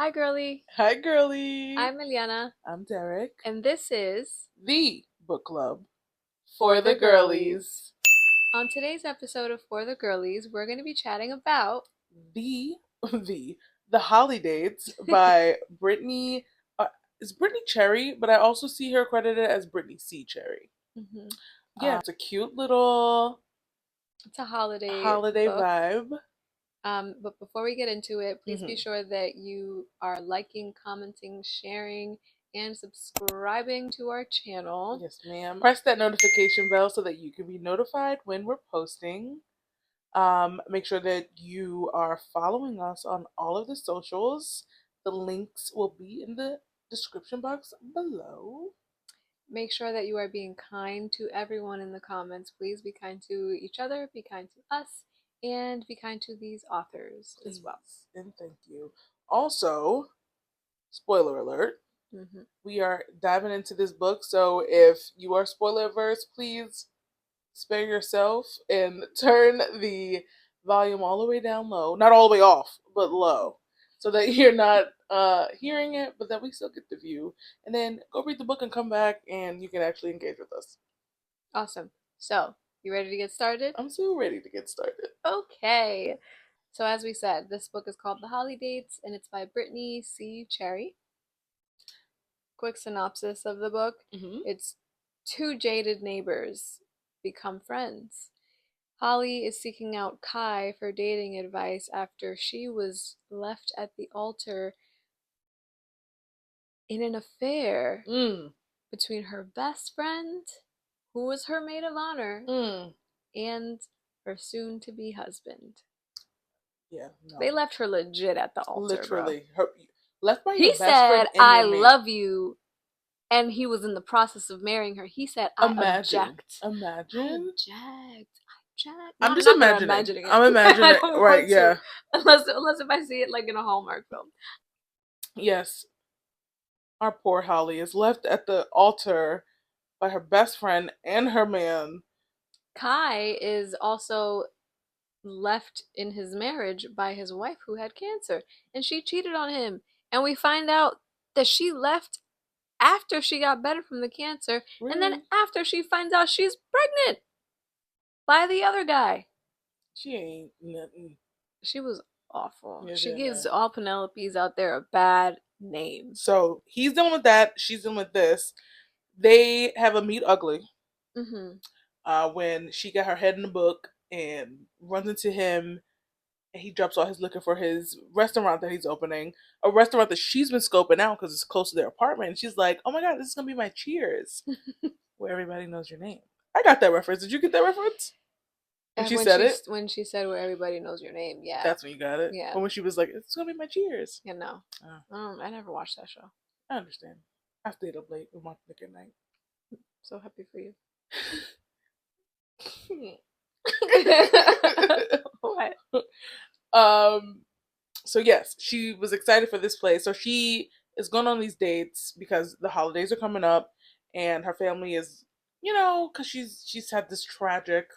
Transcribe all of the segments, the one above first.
Hi, girly. Hi, girly. I'm Eliana, I'm Derek. and this is The book club For the Girlies. On today's episode of For the Girlies, we're going to be chatting about The the Holidays by Brittany. Is Brittany Cherry, but I also see her credited as Brittany C. Cherry. Yeah, it's a cute little it's a holiday book. vibe. But before we get into it, please be sure that you are liking, commenting, sharing, and subscribing to our channel. Yes, ma'am. Press that notification bell so that you can be notified when we're posting. Make sure that you are following us on all of the socials. The links will be in the description box below. Make sure that you are being kind to everyone in the comments. Please be kind to each other, be kind to us, and be kind to these authors as well. And thank you. Also, spoiler alert, we are diving into this book, so if you are spoiler averse, please spare yourself and turn the volume all the way down low. Not all the way off, but low. So that you're not hearing it, but that we still get the view. And then go read the book and come back and you can actually engage with us. Awesome. So, you ready to get started? I'm so ready to get started. Okay. So, as we said, this book is called The Holidays and it's by Brittany C. Cherry. Quick synopsis of the book. It's two jaded neighbors become friends. Holly is seeking out Kai for dating advice after she was left at the altar in an affair between her best friend, who was her maid of honor, and her soon-to-be husband. Yeah, no. They left her legit at the altar. Literally. Left by he your best said, friend and I your maid. love you. And he was in the process of marrying her. He said, I object. Imagine. I object. I'm just imagining. I'm imagining it. Right, yeah. Unless if I see it like in a Hallmark film. Yes. Our poor Holly is left at the altar by her best friend and her man. Kai is also left in his marriage by his wife who had cancer. And she cheated on him. And we find out that she left after she got better from the cancer. Really? And then after she finds out she's pregnant by the other guy. She ain't nothing. She was awful. She gives all Penelopes out there a bad name. So he's dealing with that. She's dealing with this. They have a meet ugly. When she got her head in the book and runs into him, and he drops all his liquor for his restaurant that he's opening, a restaurant that she's been scoping out because it's close to their apartment. And she's like, "Oh my god, this is gonna be my Cheers, where everybody knows your name." I got that reference. Did you get that reference? When she said it? When she said where everybody knows your name, yeah. That's when you got it? Yeah. But when she was like, it's gonna be my Cheers. Yeah, no. I never watched that show. I understand. I stayed up late with my pick at night. So happy for you. What? So yes, she was excited for this play. So she is going on these dates because the holidays are coming up and her family is, because she's had this tragic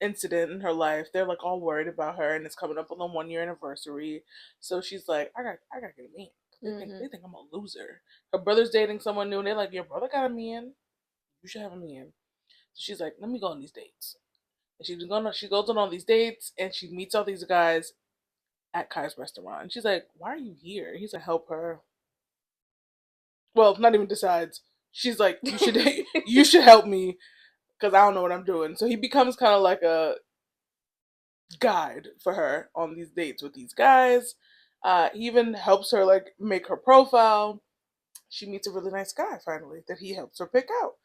incident in her life. They're like all worried about her and it's coming up on the 1 year anniversary. So she's like, I gotta get a man. They think I'm a loser. Her brother's dating someone new and they're like, your brother got a man. You should have a man. So she's like, let me go on these dates. And she goes on all these dates and she meets all these guys at Kai's restaurant. And she's like, why are you here? He's like, help her. Well, not even decides. She's like, you should help me because I don't know what I'm doing. So he becomes kind of like a guide for her on these dates with these guys. He even helps her like make her profile. She meets a really nice guy finally that he helps her pick out.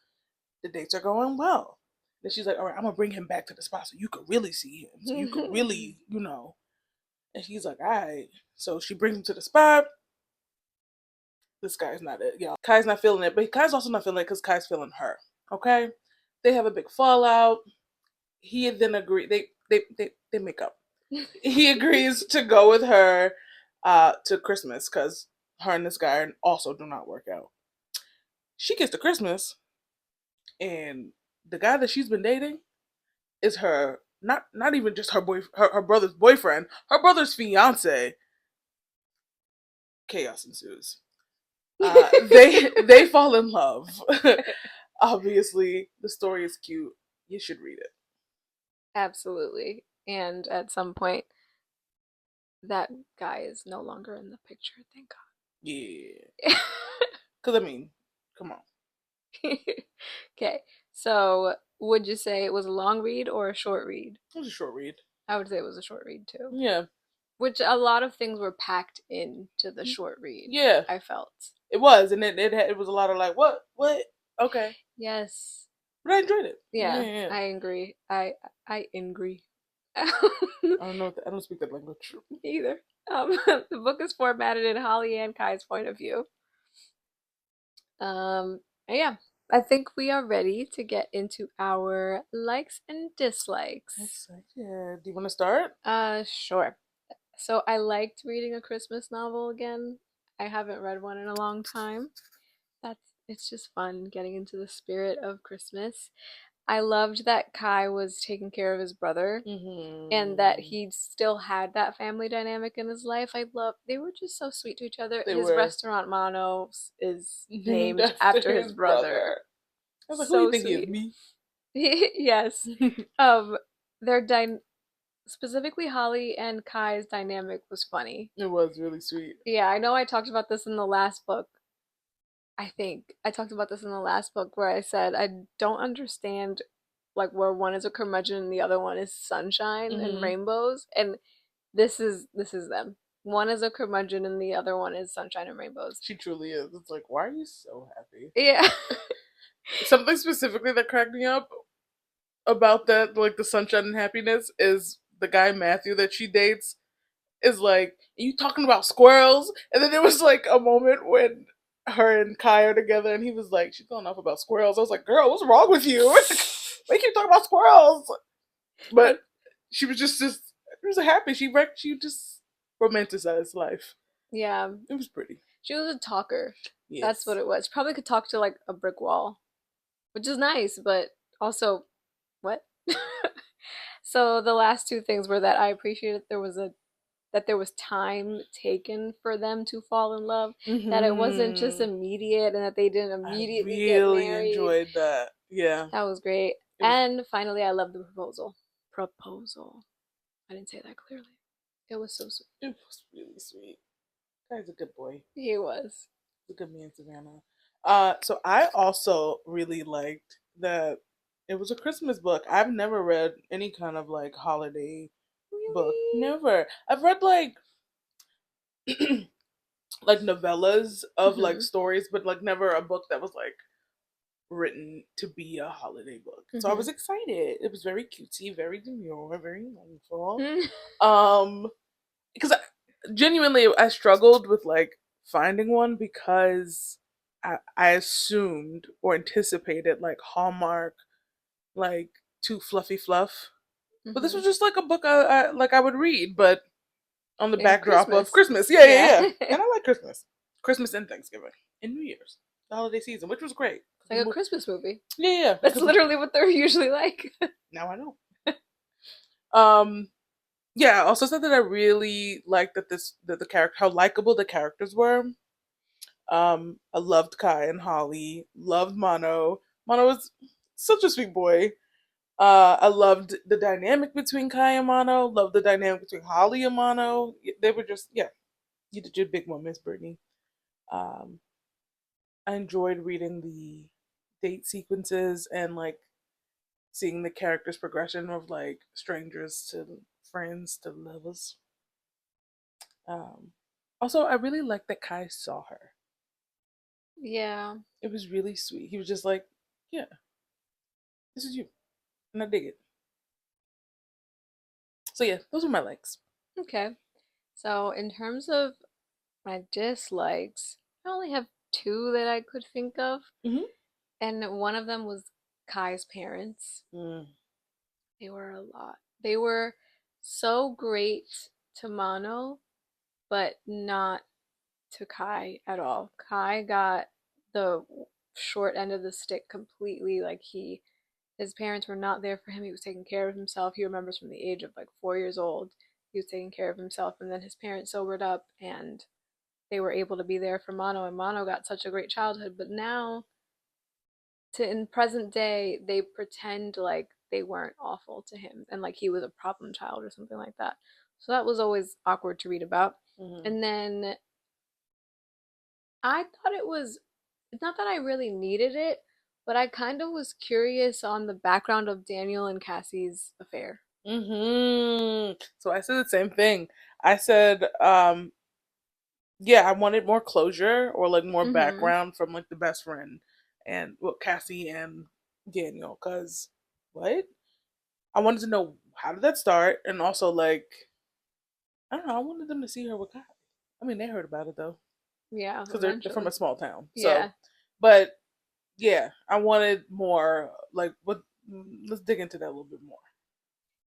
The dates are going well. Then she's like, all right, I'm gonna bring him back to the spot so you could really see him. So you could really, And he's like, all right. So she brings him to the spot. This guy's not it, y'all. Kai's not feeling it, but Kai's also not feeling it because Kai's feeling her. Okay? They have a big fallout. He then agrees. They make up. He agrees to go with her to Christmas because her and this guy also do not work out. She gets to Christmas, and the guy that she's been dating is her not even just her brother's boyfriend, her brother's fiance. chaos ensues. They fall in love. Obviously, the story is cute. You should read it. Absolutely. And at some point, that guy is no longer in the picture, thank Yeah, God. because I mean, come on, Okay, so would you say it was a long read or a short read? it was a short read. I would say it was a short read too. Yeah, Which a lot of things were packed into the short read, yeah, I felt. it was, and it was a lot of like what okay, Yes. but I enjoyed it. Yeah, Yeah, yeah, yeah. I agree. I agree. I don't know. I don't speak that language. Either. The book is formatted in Holly and Kai's point of view. Yeah, I think we are ready to get into our likes and dislikes. Excited. Do you want to start? Sure. So I liked reading a Christmas novel again. I haven't read one in a long time. That's it's just fun getting into the spirit of Christmas. I loved that Kai was taking care of his brother and that Mm-hmm. he still had that family dynamic in his life. I love they were just so sweet to each other. They His were restaurant Mano is named named after after his his brother. brother. I was like, who do you So think he is? sweet. Me? Yes. It Um their specifically Holly and Kai's dynamic was funny. was really sweet. Yeah, I know I talked about this in the last book. I think I talked about this in the last book where I said I don't understand like where one is a curmudgeon and the other one is sunshine and Mm-hmm. rainbows, and this is them. One is a curmudgeon and the other one is sunshine and rainbows. She truly is. It's like, why are you so happy? Yeah. Something specifically that cracked me up about that, like the sunshine and happiness, is the guy Matthew that she dates is like, are you talking about squirrels? And then there was like a moment when her and Kai are together and he was like, she's going off about squirrels. I was like, girl, what's wrong with you? Why you keep talking about squirrels? But I, she was just she was happy. She just romanticized life. yeah. It was pretty. She was a talker. That's what Yes. it was. Probably could talk to like a brick wall, which is nice, but also what? So the last two things were that I appreciated there was time taken for them to fall in love, that it wasn't just Mm-hmm. immediate and that they didn't I immediately get really married. enjoyed that. Yeah. That was great. It was And finally, I love the proposal. Proposal. I didn't say that clearly. It was so sweet. it was really sweet. Guy's a good boy. He was. He's a good man, Savannah. So I also really liked that it was a Christmas book. I've never read any kind of like holiday book. Really? Never. I've read like like novellas of like Mm-hmm. stories, but like never a book that was like written to be a holiday book. So I Mm-hmm. was excited. It was very cutesy, very demure, very mindful. Mm-hmm. Um, because genuinely I struggled with like finding one because I assumed or anticipated like Hallmark, like too fluffy fluff. But this Mm-hmm. was just like a book I like I would read, but on the And backdrop of Christmas. Christmas. Yeah, yeah, Yeah. yeah. And I It's like Christmas. Christmas and Thanksgiving. And New Year's. The holiday season, which was great. like a Christmas movie. Yeah, yeah. That's Because literally what they're usually like. now I know. Um yeah, I also said that I really liked that the character how likable the characters were. I loved Kai and Holly, loved Mono. Mono was such a sweet boy. I loved the dynamic between Kai and Mono, loved the dynamic between Holly and Mono. They were just yeah, you did your big one, Miss Brittany. Um, I enjoyed reading the date sequences and like seeing the characters' progression of like strangers to friends to lovers. Um, Also, I really liked that Kai saw her. Yeah. It was really sweet. He was just like, "Yeah, this is you," and I dig it. So yeah, those are my likes. Okay. So in terms of my dislikes, I only have two that I could think of, Mm-hmm. and one of them was Kai's parents. Mm. They were a lot. They were so great to Mano, but not to Kai at all. Kai got the short end of the stick completely. Like his parents were not there for him. He was taking care of himself. He remembers from the age of like 4 years old. He was taking care of himself, and then his parents sobered up, and they were able to be there for Mono, and Mono got such a great childhood. But now, to in present day, they pretend like they weren't awful to him and like he was a problem child or something like that. So that was always awkward to read about. And then I thought it was, it's not that I really needed it, but I kind of was curious on the background of Daniel and Cassie's affair. So I said the same thing. I said, yeah, I wanted more closure or like more Mm-hmm. background from like the best friend and well, Cassie and Daniel. Cause what? I wanted to know how did that start, and also like I don't know. I wanted them to see her with Kyle. I mean, they heard about it though, Yeah, because they're from eventually. a small town. So, Yeah. but yeah, I wanted more. Like, what? Let's dig into that a little bit more.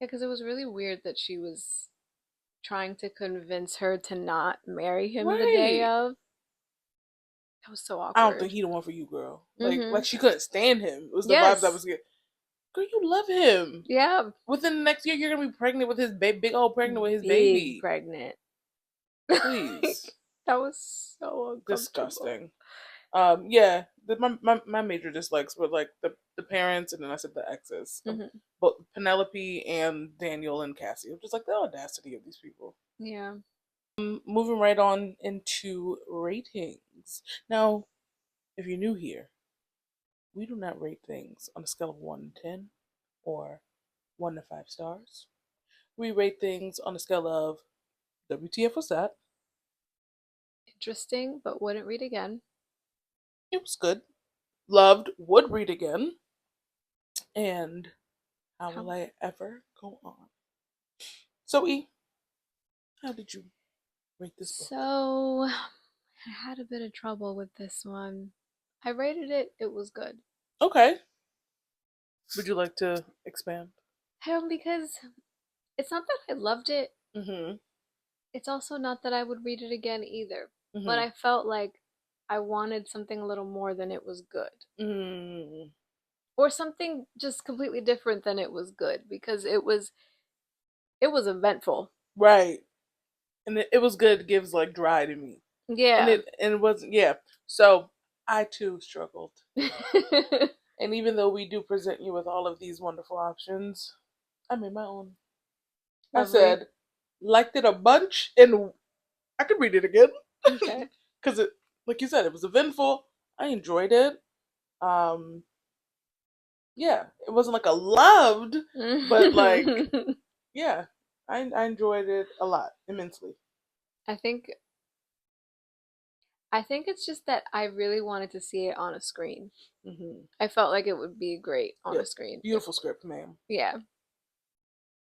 Yeah, because it was really weird that she was trying to convince her to not marry him the day Right. of. That was so I don't think awkward. he the one for you, girl. Mm-hmm. Like she couldn't stand him. It was the vibes I Yes. was getting. Girl, you love him. Yeah. Within the next year, you're gonna be pregnant with his big old pregnant with his Big baby. pregnant. Please, That was so uncomfortable. disgusting. Yeah, my major dislikes were like the parents, and then I said the exes of Mm-hmm. both Penelope and Daniel and Cassie. It was just like the audacity of these people. Yeah. Moving right on into ratings. Now, if you're new here, we do not rate things on a scale of 1 to 10 or 1 to 5 stars. We rate things on a scale of WTF was that? Interesting, but wouldn't read again. It was good. Loved, would read again. And how How? will I ever go on? So, E, how did you rate this book? So, I had a bit of trouble with this one. I rated it, it was good. Okay. Would you like to expand? Because it's not that I loved it, Mm-hmm. it's also not that I would read it again either. But Mm-hmm. I felt like I wanted something a little more than it was good. Mm-hmm. Or something just completely different than it was good because it was eventful. Right. And it was good. It gives like dry to me. Yeah. And it wasn't, yeah. So I too struggled. And even though we do present you with all of these wonderful options, I made my own. I Lovely. said, liked it a bunch, and I could read it again. Okay. Because it, like you said, it was eventful. I enjoyed it. Um, yeah, it wasn't like a loved, but like, yeah, I enjoyed it a lot, immensely. I think I think it's just that I really wanted to see it on a screen. Mm-hmm. I felt like it would be great on Yeah, a screen. beautiful script, ma'am. Yeah.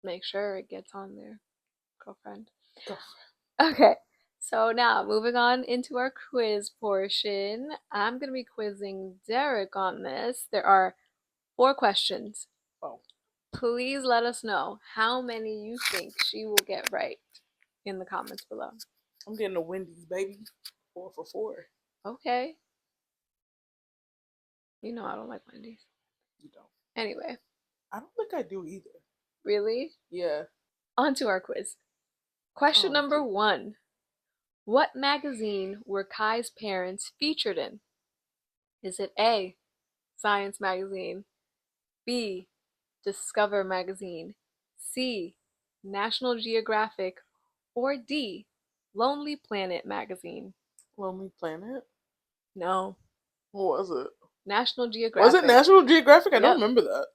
Make sure it gets on there, girlfriend. Go. Okay. So now moving on into our quiz portion. I'm gonna be quizzing Derek on this. There are 4 questions. Oh, Please let us know how many you think she will get right in the comments below. I'm getting a Wendy's, baby. 4 for 4. Okay. You know I don't like Wendy's. You don't. Anyway, I don't think I do either. really? Yeah. On to our quiz. Question Oh, number 1. What magazine were Kai's parents featured in? Is it A, Science Magazine, B, Discover Magazine, C, National Geographic, or D, Lonely Planet Magazine? Lonely Planet. No, What was it? National Was it Geographic. National Geographic? I don't Yep, remember that.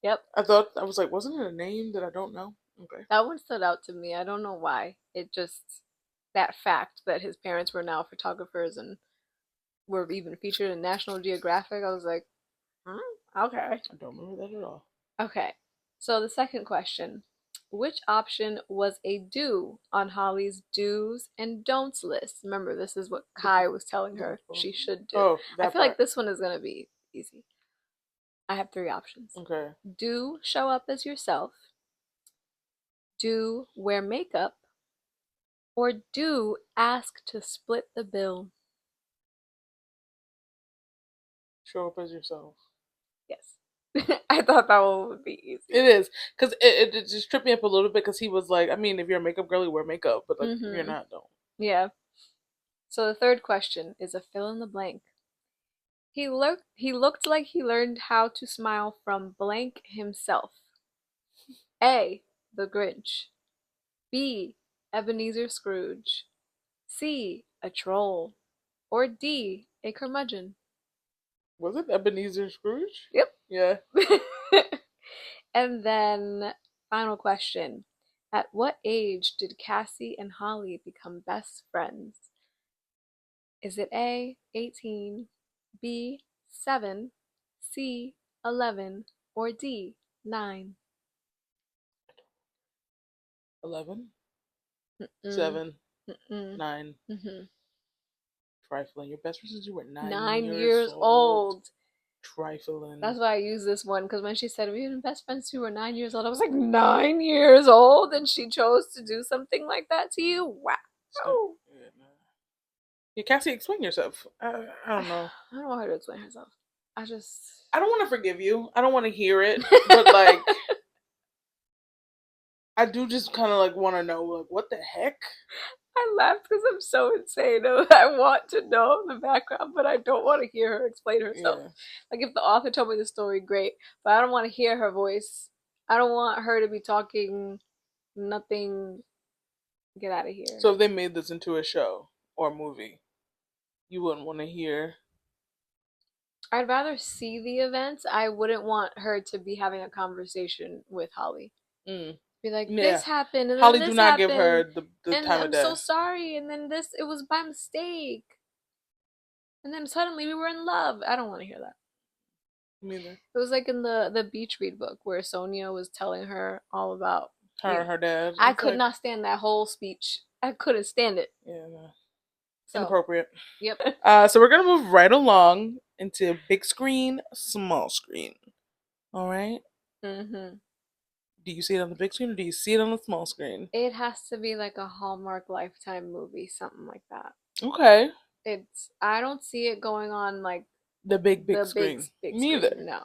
yep. I thought I was like, wasn't it a name that I don't know? Okay. That one stood out to me. I don't know why. It just, that fact that his parents were now photographers and were even featured in National Geographic, I was like, hmm, okay. I don't remember that at all. Okay, so the second question. Which option was a do on Holly's do's and don'ts list? Remember, this is what The, Kai was telling the, her she should do. oh, I that feel like part. this one is going to be easy. I have 3 options. Okay. Do show up as yourself, do wear makeup, or do ask to split the bill. Show up as yourself. Yes. I thought that one would be easy. It is. Because it just tripped me up a little bit because he was like, I mean, if you're a makeup girl, you wear makeup. But like, if you're Mm-hmm. not, don't. Yeah. So the third question is a fill in the blank. He looked like he learned how to smile from blank himself. A. The Grinch. B. Ebenezer Scrooge. C. A troll. Or D. A curmudgeon. Was it Ebenezer Scrooge? Yep. Yeah. And then, final question. At what age did Cassie and Holly become best friends? Is it A, 18, B, 7, C, 11, or D, 9? 11, Mm-mm, 7, mm-mm, 9. mm-hmm. Trifling. Your best friend since you were 9 9 years years old. old. Trifling. That's why I use this one, because when she said we've been best friends since we were 9 years old, I was like, 9 years old? And she chose to do something like that to you? Wow. So, yeah, no. Yeah, Cassie, explain yourself. I don't know. I don't want her to explain herself. I just. I don't want to forgive you. I don't want to hear it. But, like, I do just kind of, like, want to know, like, what the heck? I laughed because I'm so insane. I want to know the background, but I don't want to hear her explain herself. Yeah. Like, if the author told me the story, great, but I don't want to hear her voice. I don't want her to be talking nothing. Get out of here. So if they made this into a show or a movie, you wouldn't want to hear. I'd rather see the events. I wouldn't want her to be having a conversation with Holly. Mm. Be like, Yeah. this happened, and then Holly, do this not give her happened, the and time of I'm so day. sorry, and then this, it was by mistake. And then suddenly we were in love. I don't want to hear that. Me neither. It was like in the beach read book where Sonia was telling her all about Her dad. I It's could like, not stand that whole speech. I couldn't stand it. yeah, no. So, Inappropriate. yep. So we're gonna move right along into big screen, small screen. All right. Mm-hmm. Do you see it on the big screen or do you see it on the small screen? It has to be like a Hallmark Lifetime movie, something like that. Okay. I don't see it going on like The big the big screen. big Me screen. either. No.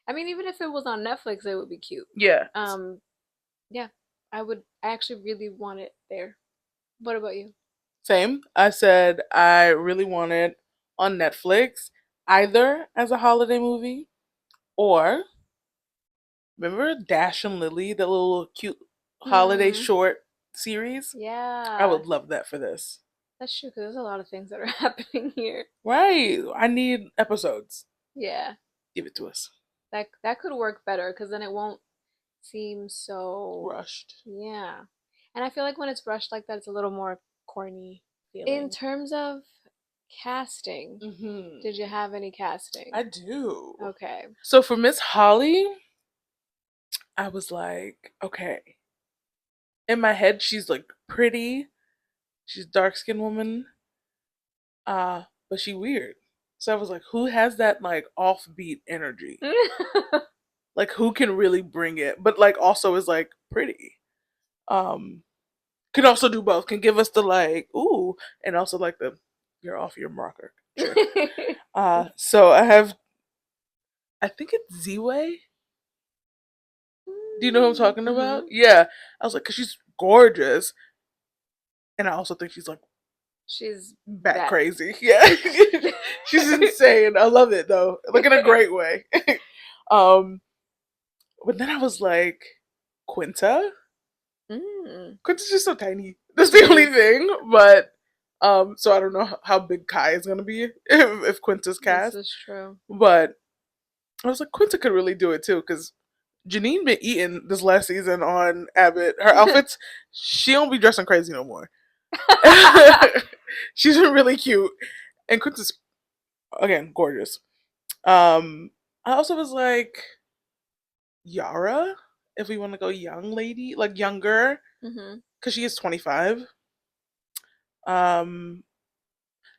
I mean, even if it was on Netflix, it would be cute. Yeah. Yeah. I actually really want it there. What about you? Same. I said I really want it on Netflix, either as a holiday movie or remember Dash and Lily, the little cute holiday Mm-hmm. short series? I Yeah. would love that for this. That's true because there's a lot of things that are happening here. Right. I need episodes. Yeah. Give it to us. That could work better because then it won't seem so, Rushed. yeah. And I feel like when it's rushed like that, it's a little more corny feeling. In terms of casting, Mm-hmm. did you have any casting? I do. Okay. So for Miss Holly, I was like, okay. In my head, she's like pretty. She's dark skinned woman. But she weird. So I was like, who has that like offbeat energy? Like who can really bring it, but like also is like pretty. Um can also do both. Can give us the like, ooh, and also like the you're off your marker. Sure. So I think it's Z-Way. Do you know who I'm talking about? Mm-hmm. Yeah. I was like, cause she's gorgeous. And I also think she's like She's bat that. crazy. Yeah. She's insane. I love it though. Like in a great way. um but then I was like, Quinta? Mm. Quinta's just so tiny. That's She the only is. thing. But so I don't know how big Kai is gonna be if Quinta's This cast. is true. But I was like, Quinta could really do it too, because Janine been eating this last season on Abbott. Her outfits, she don't be dressing crazy no more. She's been really cute, and Quinta's again gorgeous. I also was like Yara, if we want to go young lady, like younger, Mm-hmm. because she is 25. Um,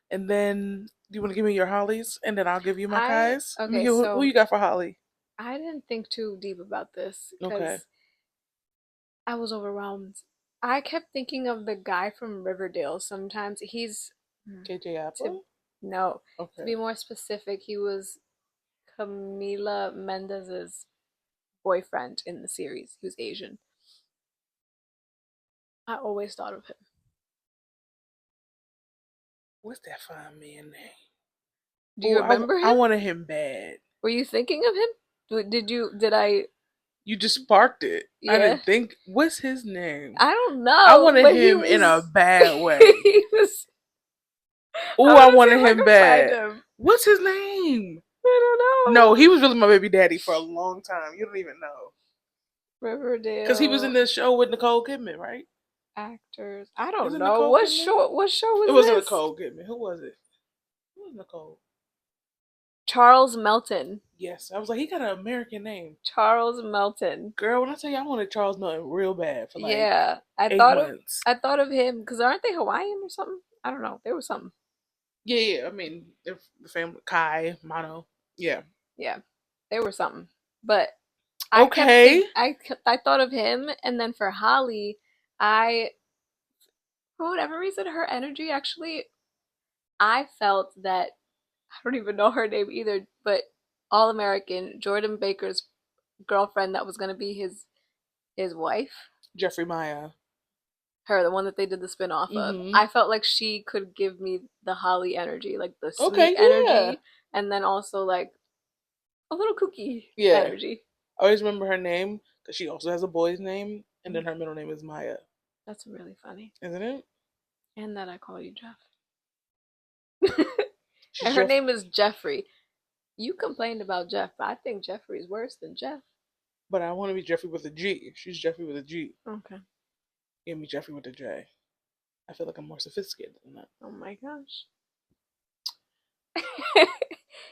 and then do you want to give me your Hollies, and then I'll give you my Kais. Okay, Who so you got for Holly? I didn't think too deep about this Okay. because I was overwhelmed. I kept thinking of the guy from Riverdale. Sometimes he's KJ to Apple. no, to Okay. be more specific, he was Camila Mendez's boyfriend in the series. He was Asian. I always thought of him. What's that fine man name? Do you remember I him? wanted him bad. Were you thinking of him? Did I? You just sparked it. I Yeah. didn't think. What's his name? I don't I know, wanted but he him in a was. bad way. He was. Oh, I I want to see wanted if I him can find bad. him. What's his name? I don't No, know. he was really my baby daddy for a long time. You don't even know. Because he was in Riverdale this show with Nicole Kidman, right? actors. I don't Is it know Nicole what Kidman? show. What show It was wasn't this? Nicole Kidman. Who was it? Who was Nicole? Charles Melton. Yes. I was like, he got an American name. Charles Melton. Girl, when I tell you I wanted Charles Melton real bad for like Yeah, 8 months. I thought of him because aren't they Hawaiian or something? I don't know. There was something. Yeah. I mean, the family, Kai, Mono. Yeah. Yeah, there was something. But I kept Okay. think I thought of him, and then for Holly, I for whatever reason her energy actually I felt that I don't even know her name either, but All American Jordan Baker's girlfriend that was gonna be his wife, Jeffrey Maya. her the one that they did the spin off of. Mm-hmm. I felt like she could give me the Holly energy, like the sweet Okay, yeah. energy, and then also like a little kooky Yeah. energy. I always remember her name because she also has a boy's name, and Mm, then her middle name is Maya. that's really funny. Isn't it? And that I call you Jeff. She's And her Jeff. name is Jeffrey. You complained about Jeff, but I think Jeffrey's worse than Jeff. But I want to be Jeffrey with a G. She's Jeffrey with a G. Okay. Give me Jeffrey with a J. I feel like I'm more sophisticated than that. Oh my gosh.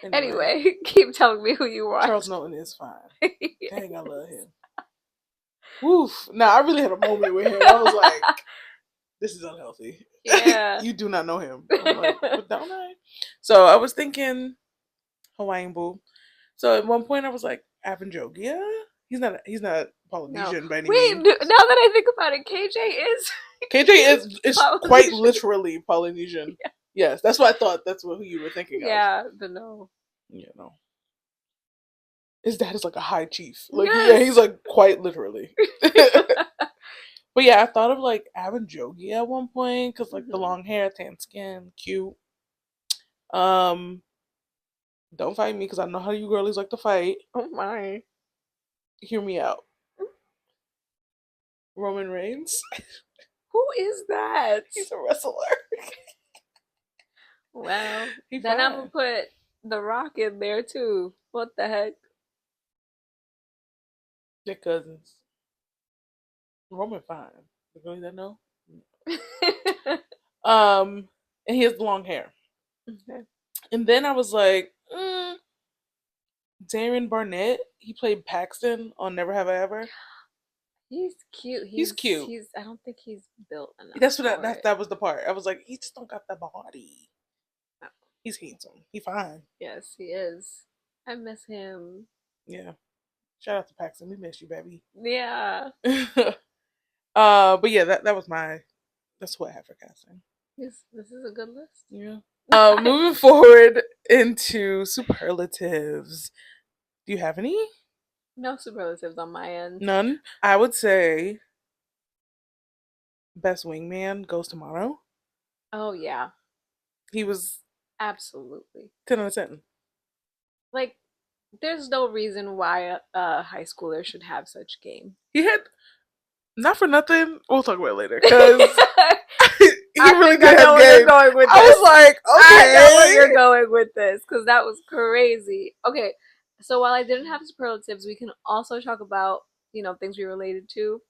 Anyway, Anyway, keep telling me who you watch. Charles Melton is fine. Dang, I love him. Woof. Nah, I really had a moment with him. I was like, this is unhealthy. Yeah. You do not know him. I'm like, but don't I? So I was thinking Hawaiian Boo. So at one point I was like, Avanjogia? He's not Polynesian No. by any Wait, means. now that I think about it, KJ is KJ is Polynesian. quite literally Polynesian. Yeah. Yes, that's what I thought. That's who you were thinking of. Yeah, but no. You know. His dad is like a high chief. Like, Yes. yeah, he's like quite literally. But yeah, I thought of like Avanjogia at one point because like the long hair, tan skin, cute. Don't fight me because I know how you girlies like to fight. Oh my. Hear me out. Roman Reigns. Who is that? He's a wrestler. Well, He then I'm fine. gonna put The Rock in there too. What the heck? They're cousins. Roman fine. The girlies that know. And he has long hair. Okay. And then I was like, Darren Barnett. He played Paxton on Never Have I Ever. He's cute. He's cute. I don't think he's built enough. That's what that was the part. I was like, he just don't got the body. No. He's handsome. He fine. Yes, he is. I miss him. Yeah. Shout out to Paxton. We miss you, baby. Yeah. But yeah, that's what I have for casting. This is a good list. Yeah. Moving forward into superlatives. Do you have any? No superlatives on my end. None. I would say best wingman goes to Mono. Oh yeah. He was Absolutely. 10 out of 10. Like, there's no reason why a high schooler should have such game. He had, not for nothing, we'll talk about it later, because he really did have game. I was like, okay. I know where you're going with this, because that was crazy. Okay, so while I didn't have superlatives, we can also talk about, things we related to,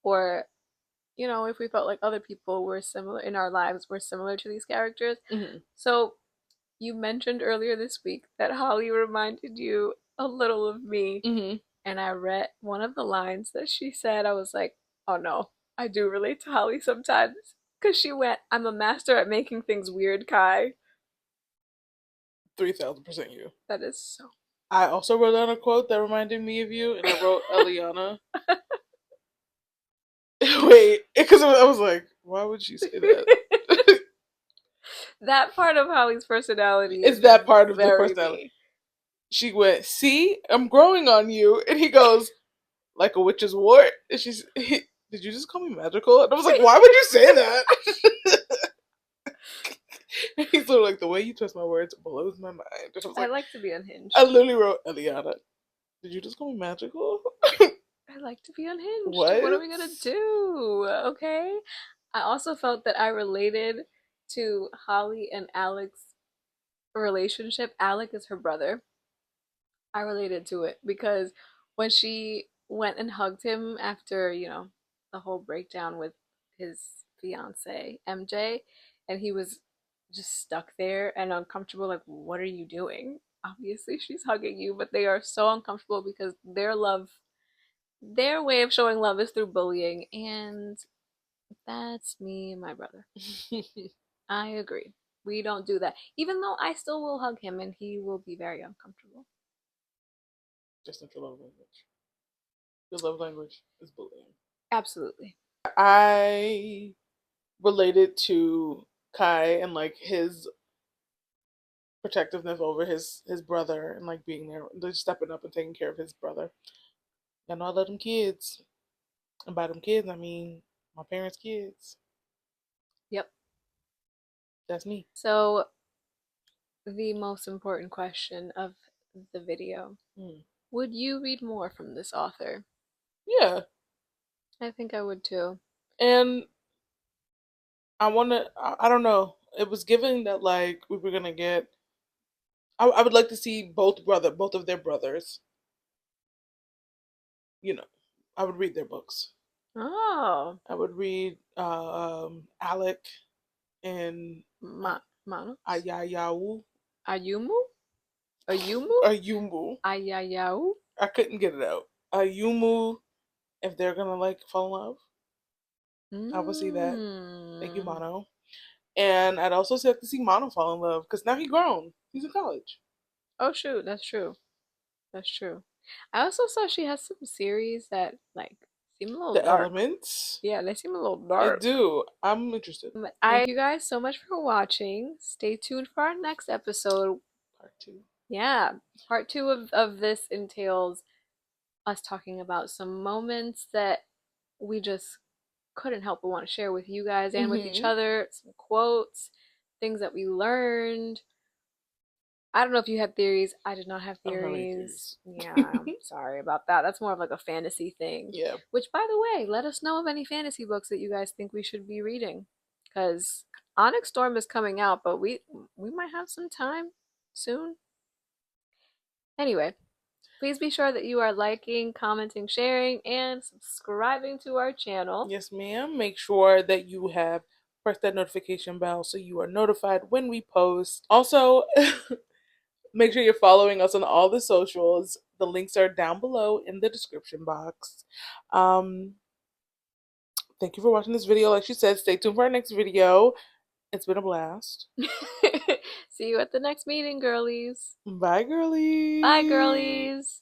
or, if we felt like other people were similar in our lives, were similar to these characters. So you mentioned earlier this week that Holly reminded you a little of me, and I read one of the lines that she said. I was like, oh no, I do relate to Holly sometimes. Because she went, I'm a master at making things weird, Kai. 3,000% you. That is so. I also wrote down a quote that reminded me of you, and I wrote Eliana. Wait, because I was like, why would she say that? That part of Holly's personality is that part of the personality. Me. She went, see, I'm growing on you. And he goes, like a witch's wart. And did you just call me magical? And I was like, why would you say that? He's sort of like, the way you twist my words blows my mind. I was I like, like to be unhinged. I literally wrote, Eliana, did you just call me magical? I like to be unhinged. What? What are we gonna do? Okay. I also felt that I related to Holly and Alex's relationship. Alec is her brother. I related to it because when she went and hugged him after, the whole breakdown with his fiance, MJ, and he was just stuck there and uncomfortable, like, what are you doing? Obviously, she's hugging you, but they are so uncomfortable because their way of showing love is through bullying, and that's me and my brother. I agree. We don't do that. Even though I still will hug him and he will be very uncomfortable. Just not your love language. Your love language is bullying. Absolutely. I related to Kai and like his protectiveness over his brother and like being there, just stepping up and taking care of his brother. I know I love them kids. And by them kids, I mean my parents' kids. Yep. That's me. So, the most important question of the video. Would you read more from this author? Yeah. I think I would too. And I don't know. It was given that like we were gonna get. I would like to see both of their brothers. I would read their books. Oh. I would read Alec and Manos? Ayayahu. Ayumu? Ayumu? Ayumu. Ayayahu? I couldn't get it out. Ayumu, if they're gonna like fall in love. I would see that. Thank you, Mono. And I'd also have to see Mono fall in love because now he's grown. He's in college. Oh shoot, that's true. That's true. I also saw she has some series that like seem a little The dark. Elements. Yeah, they seem a little dark. They do. I'm interested. Thank you guys so much for watching. Stay tuned for our next episode. Part 2. Yeah, part 2 of this entails us talking about some moments that we just couldn't help but want to share with you guys and with each other. Some quotes, things that we learned. I don't know if you had theories. I did not have theories. Yeah, I'm sorry about that. That's more of like a fantasy thing. Yeah. Which, by the way, let us know of any fantasy books that you guys think we should be reading. Because Onyx Storm is coming out, but we might have some time soon. Anyway, please be sure that you are liking, commenting, sharing, and subscribing to our channel. Yes, ma'am. Make sure that you have pressed that notification bell so you are notified when we post. Also, make sure you're following us on all the socials. The links are down below in the description box. Thank you for watching this video. Like she said, stay tuned for our next video. It's been a blast. See you at the next meeting, girlies. Bye, girlies. Bye, girlies.